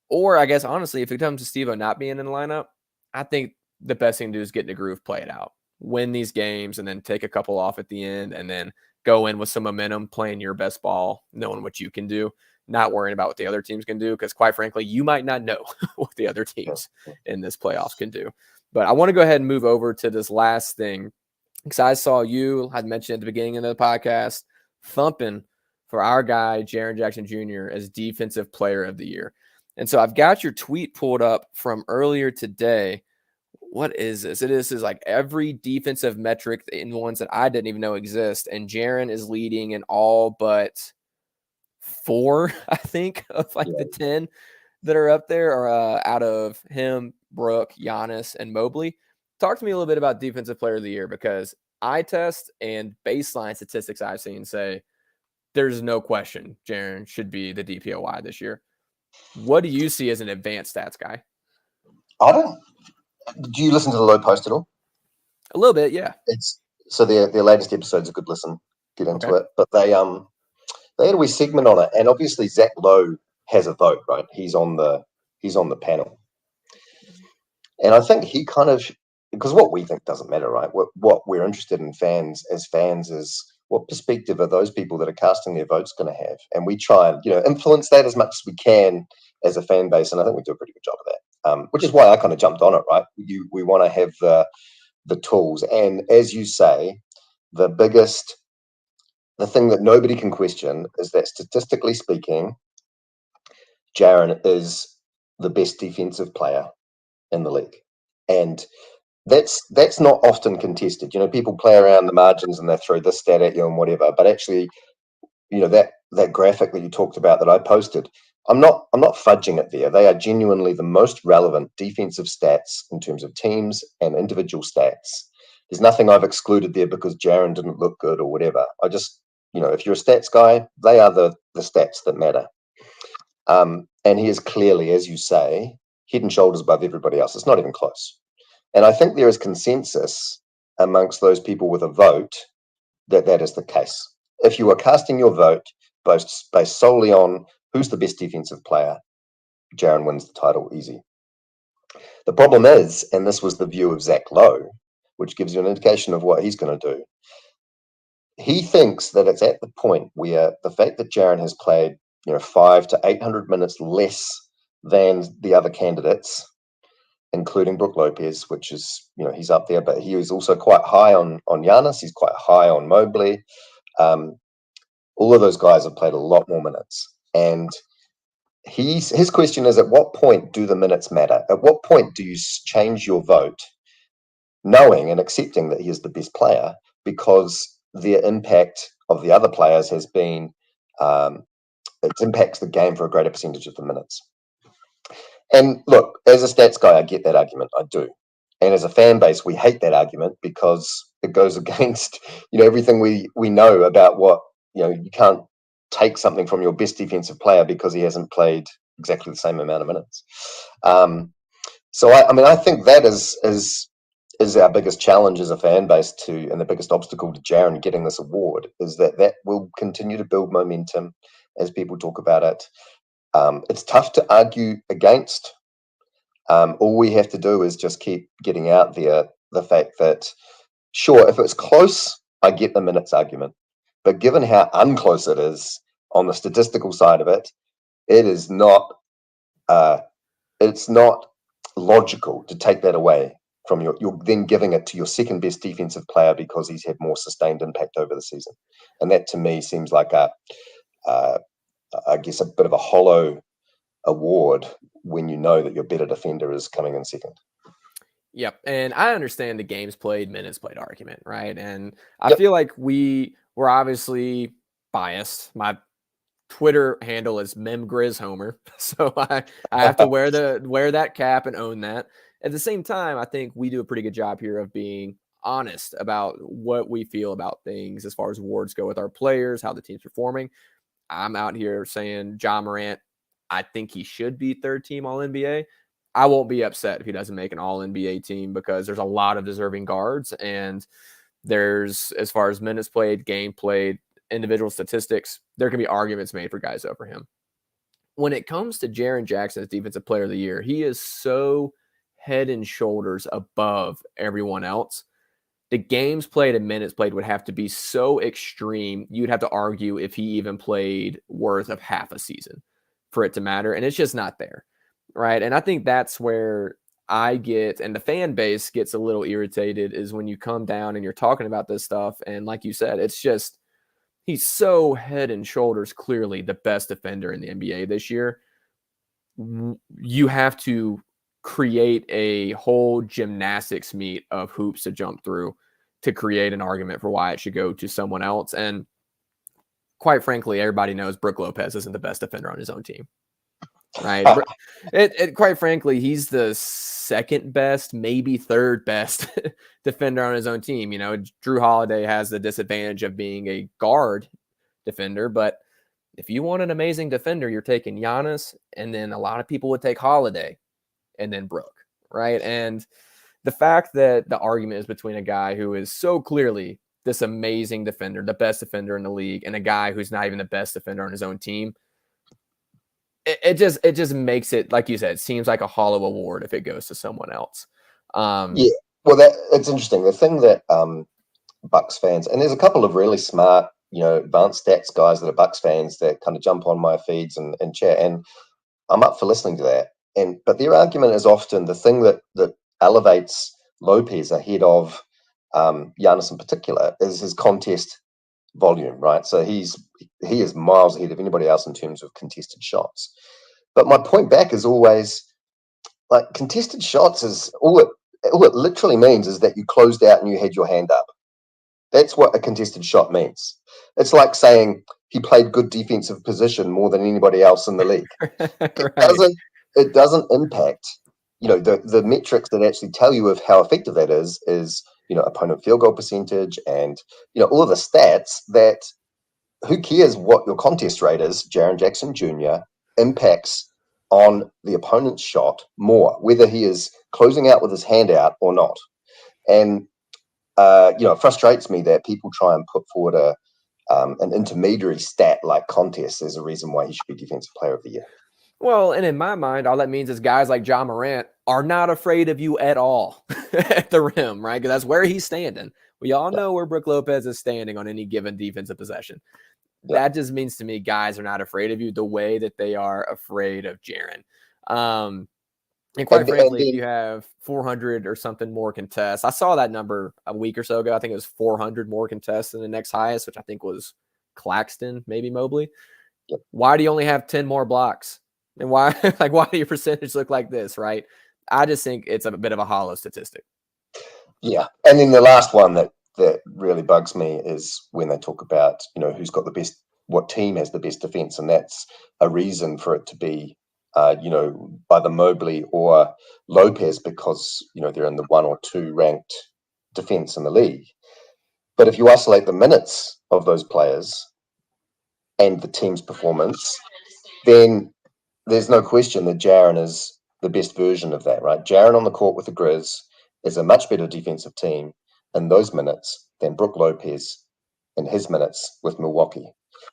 or I guess, honestly, if it comes to Steve-O not being in the lineup, I think the best thing to do is get in the groove, play it out, win these games, and then take a couple off at the end, and then go in with some momentum, playing your best ball, knowing what you can do, not worrying about what the other teams can do, because quite frankly, you might not know what the other teams in this playoffs can do. But I want to go ahead and move over to this last thing, because I saw you, I mentioned at the beginning of the podcast, thumping for our guy, Jaren Jackson Jr., as Defensive Player of the Year. And so I've got your tweet pulled up from earlier today. What is this? It is like every defensive metric in ones that I didn't even know exist. And Jaren is leading in all but 4, I think, of like the 10 that are up there are out of him, Brooke, Giannis, and Mobley. Talk to me a little bit about Defensive Player of the Year, because eye test and baseline statistics I've seen say there's no question Jaren should be the DPOY this year. What do you see as an advanced stats guy? Do you listen to the Low Post at all? A little bit, yeah. It's so their latest episode's a good listen. Get into it, but they had a wee segment on it, and obviously Zach Lowe has a vote, right? He's on the panel, and I think he kind of, because what we think doesn't matter, right? What we're interested in as fans is what perspective are those people that are casting their votes going to have, and we try and influence that as much as we can as a fan base, and I think we do a pretty good job of that. Which is why I kind of jumped on it, right? We want to have the tools. And as you say, the thing that nobody can question is that statistically speaking, Jaren is the best defensive player in the league. And that's not often contested. People play around the margins and they throw this stat at you and whatever, but actually, that graphic that you talked about that I posted, I'm not fudging it there. They are genuinely the most relevant defensive stats in terms of teams and individual stats. There's nothing I've excluded there because Jaren didn't look good or whatever. I just, if you're a stats guy, they are the stats that matter. And he is clearly, as you say, head and shoulders above everybody else. It's not even close. And I think there is consensus amongst those people with a vote that is the case. If you are casting your vote based solely on who's the best defensive player, Jaren wins the title easy. The problem is, and this was the view of Zach Lowe, which gives you an indication of what he's going to do. He thinks that it's at the point where the fact that Jaren has played 500 to 800 minutes less than the other candidates, including Brook Lopez, which is, he's up there, but he was also quite high on Giannis. He's quite high on Mobley. All of those guys have played a lot more minutes. And his question is, at what point do the minutes matter? At what point do you change your vote, knowing and accepting that he is the best player, because the impact of the other players has been, it impacts the game for a greater percentage of the minutes. And look, as a stats guy, I get that argument. I do. And as a fan base, we hate that argument because it goes against, everything we know about what, you can't take something from your best defensive player because he hasn't played exactly the same amount of minutes. So I think that is our biggest challenge as a fan base and the biggest obstacle to Jaren getting this award is that will continue to build momentum as people talk about it. It's tough to argue against. All we have to do is just keep getting out there the fact that, sure, if it's close, I get the minutes argument. But given how unclose it is on the statistical side of it, it is not. It's not logical to take that away from you're then giving it to your second best defensive player because he's had more sustained impact over the season, and that to me seems like I guess a bit of a hollow award when you know that your better defender is coming in second. Yep. And I understand the games played, minutes played argument, right? And I feel like we're obviously biased. My Twitter handle is MemGrizzHomer. So I have to wear that cap and own that. At the same time, I think we do a pretty good job here of being honest about what we feel about things as far as awards go with our players, how the team's performing. I'm out here saying Ja Morant, I think he should be third team All-NBA. I won't be upset if he doesn't make an All-NBA team because there's a lot of deserving guards, and there's, as far as minutes played, game played, individual statistics, there can be arguments made for guys over him. When it comes to Jaren Jackson as Defensive Player of the Year, he is so head and shoulders above everyone else. The games played and minutes played would have to be so extreme, you'd have to argue if he even played worth of half a season for it to matter, and it's just not there. Right. And I think that's where I get, and the fan base gets a little irritated, is when you come down and you're talking about this stuff. And like you said, it's just, he's so head and shoulders clearly the best defender in the NBA this year. You have to create a whole gymnastics meet of hoops to jump through to create an argument for why it should go to someone else. And quite frankly, everybody knows Brook Lopez isn't the best defender on his own team. Right. Quite frankly, he's the second best, maybe third best defender on his own team. Drew Holiday has the disadvantage of being a guard defender, but if you want an amazing defender, you're taking Giannis, and then a lot of people would take Holiday and then Brook. Right. And the fact that the argument is between a guy who is so clearly this amazing defender, the best defender in the league, and a guy who's not even the best defender on his own team, it just makes it, like you said, it seems like a hollow award if it goes to someone else. Well, it's interesting. The thing that Bucks fans, and there's a couple of really smart, advanced stats guys that are Bucks fans that kind of jump on my feeds and chat, and I'm up for listening to that. But their argument is often the thing that elevates Lopez ahead of Giannis in particular, is his contest volume, right? So he is miles ahead of anybody else in terms of contested shots. But my point back is always, like, contested shots is all it literally means is that you closed out and you had your hand up. That's what a contested shot means. It's like saying he played good defensive position more than anybody else in the league. Right. It doesn't impact, the metrics that actually tell you of how effective that is, opponent field goal percentage and, all of the stats that, who cares what your contest rate is, Jaren Jackson Jr. impacts on the opponent's shot more, whether he is closing out with his hand out or not. And, it frustrates me that people try and put forward an intermediary stat like contest as a reason why he should be Defensive Player of the Year. Well, and in my mind, all that means is guys like Ja Morant are not afraid of you at all at the rim, right? Because that's where he's standing. We all know where Brook Lopez is standing on any given defensive possession. Yeah. That just means to me guys are not afraid of you the way that they are afraid of Jaren. And quite frankly, if you have 400 or something more contests, I saw that number a week or so ago. I think it was 400 more contests than the next highest, which I think was Claxton, maybe Mobley. Yep. Why do you only have 10 more blocks? And why do your percentage look like this, right? I just think it's a bit of a hollow statistic. Yeah. And then the last one that really bugs me is when they talk about, who's got the best, what team has the best defense. And that's a reason for it to be, either Mobley or Lopez because, they're in the 1 or 2 ranked defense in the league. But if you isolate the minutes of those players and the team's performance, then there's no question that Jaren is the best version of that, right? Jaren on the court with the Grizz is a much better defensive team in those minutes than Brook Lopez in his minutes with Milwaukee.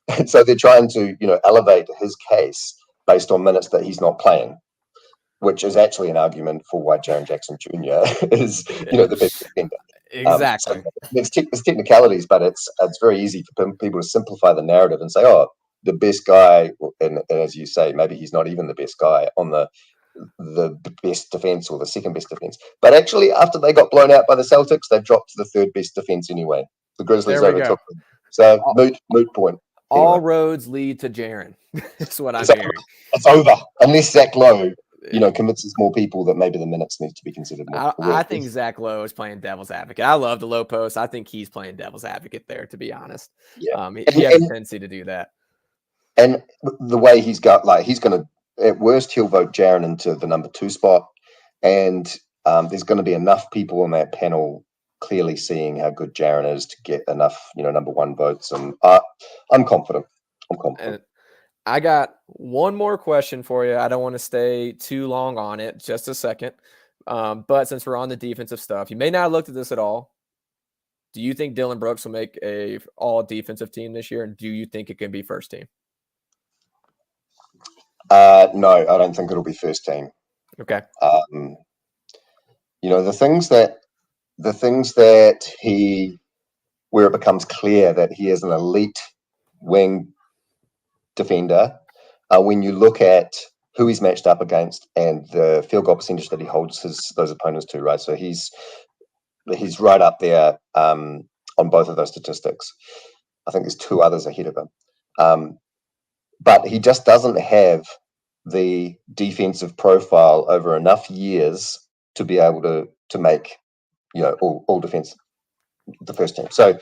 And so they're trying to, elevate his case based on minutes that he's not playing, which is actually an argument for why Jaren Jackson Jr. is, the best defender. Exactly. So it's technicalities, but it's very easy for people to simplify the narrative and say, oh, the best guy, and as you say, maybe he's not even the best guy on the best defense or the second best defense. But actually, after they got blown out by the Celtics, they've dropped to the third best defense anyway. The Grizzlies overtook them. So moot point. All Anyway. roads lead to Jaren. That's what I'm hearing. It's over. Unless Zach Lowe, convinces more people that maybe the minutes need to be considered more. I think Zach Lowe is playing devil's advocate. I love the low post. I think he's playing devil's advocate there, to be honest. Yeah. He has a tendency to do that. And the way he's got, he's going to, at worst, he'll vote Jaren into the number 2 spot. And there's going to be enough people on that panel clearly seeing how good Jaren is to get enough, number 1 votes. And I'm confident. And I got one more question for you. I don't want to stay too long on it, just a second. But since we're on the defensive stuff, you may not have looked at this at all. Do you think Dylan Brooks will make a all defensive team this year? And do you think it can be first team? No, I don't think it'll be first team. Okay. The things that where it becomes clear that he is an elite wing defender, when you look at who he's matched up against and the field goal percentage that he holds those opponents to, right? So he's right up there on both of those statistics. I think there's 2 others ahead of him. But he just doesn't have the defensive profile over enough years to be able to make, all defense the first team. So,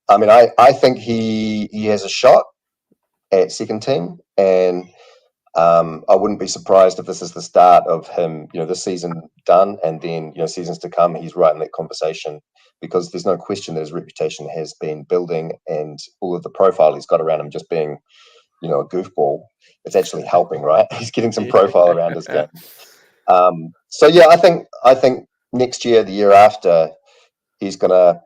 I mean, I think he has a shot at second team, and I wouldn't be surprised if this is the start of him, this season done, and then, seasons to come, he's right in that conversation, because there's no question that his reputation has been building, and all of the profile he's got around him just being, a goofball, it's actually helping, right? He's getting some profile around his game. So yeah, I think next year, the year after, there's gonna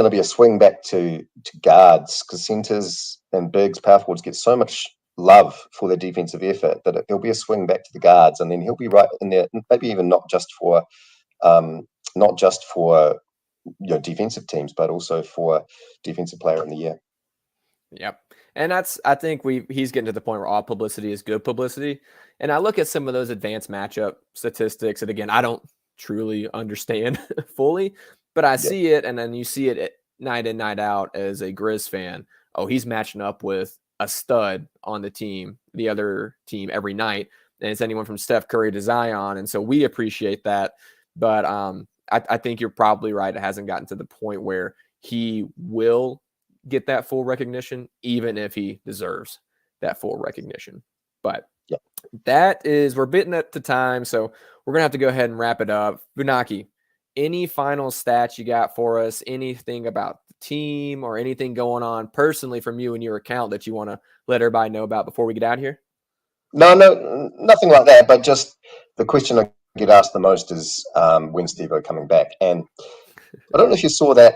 be a swing back to guards, because centers and bigs, power forwards get so much love for their defensive effort that there'll be a swing back to the guards, and then he'll be right in there. Maybe even not just for defensive teams, but also for defensive player in the year. Yep. And I think he's getting to the point where all publicity is good publicity. And I look at some of those advanced matchup statistics, and again, I don't truly understand fully, But I see it, and then you see it night in, night out as a Grizz fan. Oh, he's matching up with a stud on the other team every night. And it's anyone from Steph Curry to Zion. And so we appreciate that. But I think you're probably right. It hasn't gotten to the point where he will get that full recognition, even if he deserves that full recognition. But we're bitten at the time. So we're going to have to go ahead and wrap it up. Funaki, any final stats you got for us? Anything about the team or anything going on personally from you and your account that you want to let everybody know about before we get out of here? No, nothing like that. But just the question I get asked the most is when's Steve-O coming back? And I don't know if you saw that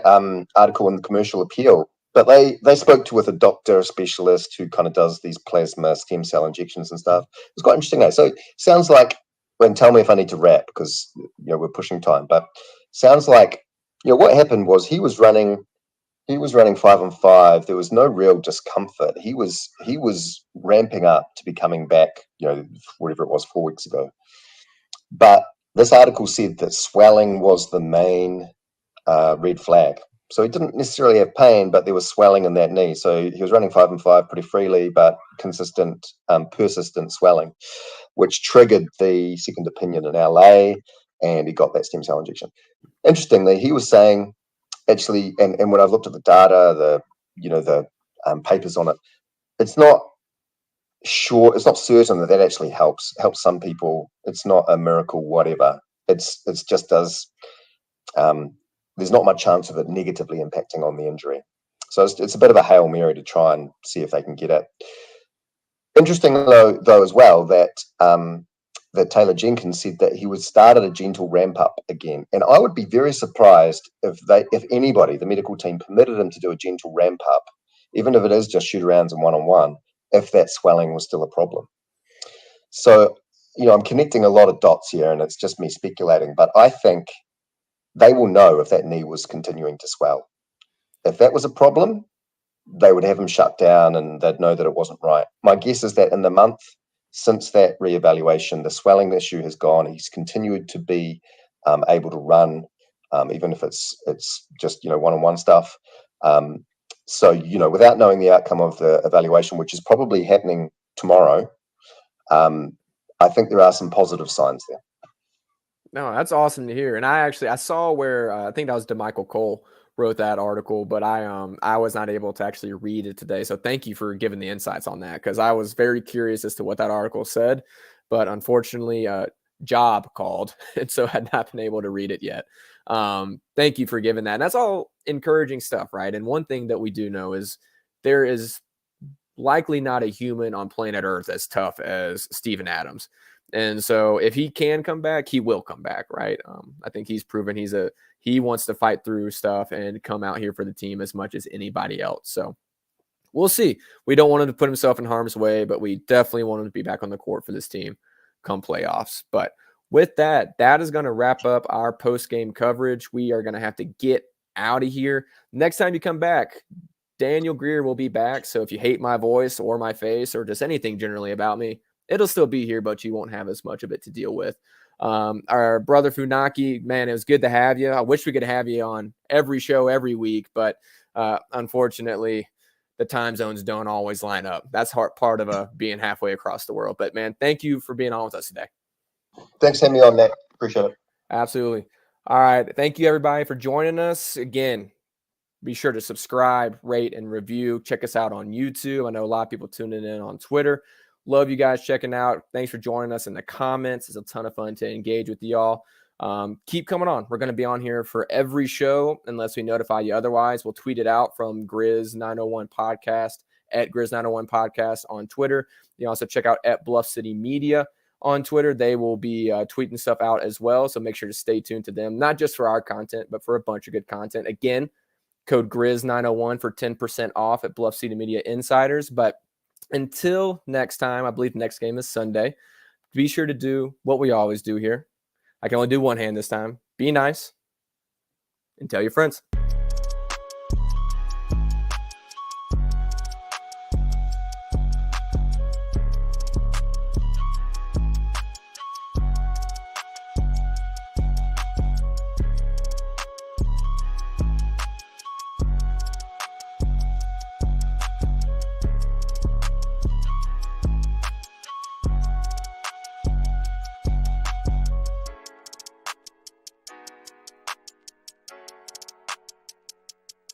article in the Commercial Appeal, but they spoke with a doctor, a specialist who kind of does these plasma stem cell injections and stuff. It's quite interesting. So it sounds like, and tell me if I need to wrap because we're pushing time, but sounds like what happened was he was running 5-on-5. There was no real discomfort. He was ramping up to be coming back, whatever it was 4 weeks ago. But this article said that swelling was the main red flag. So he didn't necessarily have pain, but there was swelling in that knee. So he was running 5-on-5 pretty freely, but consistent, persistent swelling, which triggered the second opinion in LA, and he got that stem cell injection. Interestingly, he was saying, actually, and when I've looked at the data, the papers on it, it's not certain that actually helps some people. It's not a miracle, whatever. It's just does. There's not much chance of it negatively impacting on the injury. So it's a bit of a Hail Mary to try and see if they can get it. Interesting though as well that Taylor Jenkins said that he would start at a gentle ramp up again. And I would be very surprised if anybody, the medical team, permitted him to do a gentle ramp up, even if it is just shoot arounds and one-on-one, if that swelling was still a problem. So, I'm connecting a lot of dots here and it's just me speculating, but I think they will know if that knee was continuing to swell. If that was a problem, they would have him shut down and they'd know that it wasn't right. My guess is that in the month since that reevaluation, the swelling issue has gone. He's continued to be able to run, even if it's just one-on-one stuff. So without knowing the outcome of the evaluation, which is probably happening tomorrow, I think there are some positive signs there. No, that's awesome to hear. And I saw where I think that was DeMichael Cole wrote that article, but I was not able to actually read it today. So thank you for giving the insights on that, because I was very curious as to what that article said, but unfortunately job called, and so I had not been able to read it yet. Thank you for giving that. And that's all encouraging stuff, right? And one thing that we do know is there is likely not a human on planet Earth as tough as Steven Adams. And so if he can come back, he will come back, right? I think he's proven he wants to fight through stuff and come out here for the team as much as anybody else. So we'll see. We don't want him to put himself in harm's way, but we definitely want him to be back on the court for this team come playoffs. But with that is going to wrap up our post-game coverage. We are going to have to get out of here. Next time you come back, Daniel Greer will be back. So if you hate my voice or my face or just anything generally about me, it'll still be here, but you won't have as much of it to deal with. Our brother Funaki, man, it was good to have you. I wish we could have you on every show every week, but unfortunately, the time zones don't always line up. That's part of being halfway across the world. But, man, thank you for being on with us today. Thanks for having me on, Nick. Appreciate it. Absolutely. All right. Thank you, everybody, for joining us. Again, be sure to subscribe, rate, and review. Check us out on YouTube. I know a lot of people tuning in on Twitter. Love you guys checking out. Thanks for joining us in the comments. It's a ton of fun to engage with y'all. Keep coming on. We're going to be on here for every show unless we notify you otherwise. We'll tweet it out from Grizz901 Podcast at Grizz901 Podcast on Twitter. You also check out at Bluff City Media on Twitter. They will be tweeting stuff out as well, so make sure to stay tuned to them, not just for our content, but for a bunch of good content. Again, code Grizz901 for 10% off at Bluff City Media Insiders. But until next time, I believe the next game is Sunday. Be sure to do what we always do here. I can only do one hand this time. Be nice and tell your friends.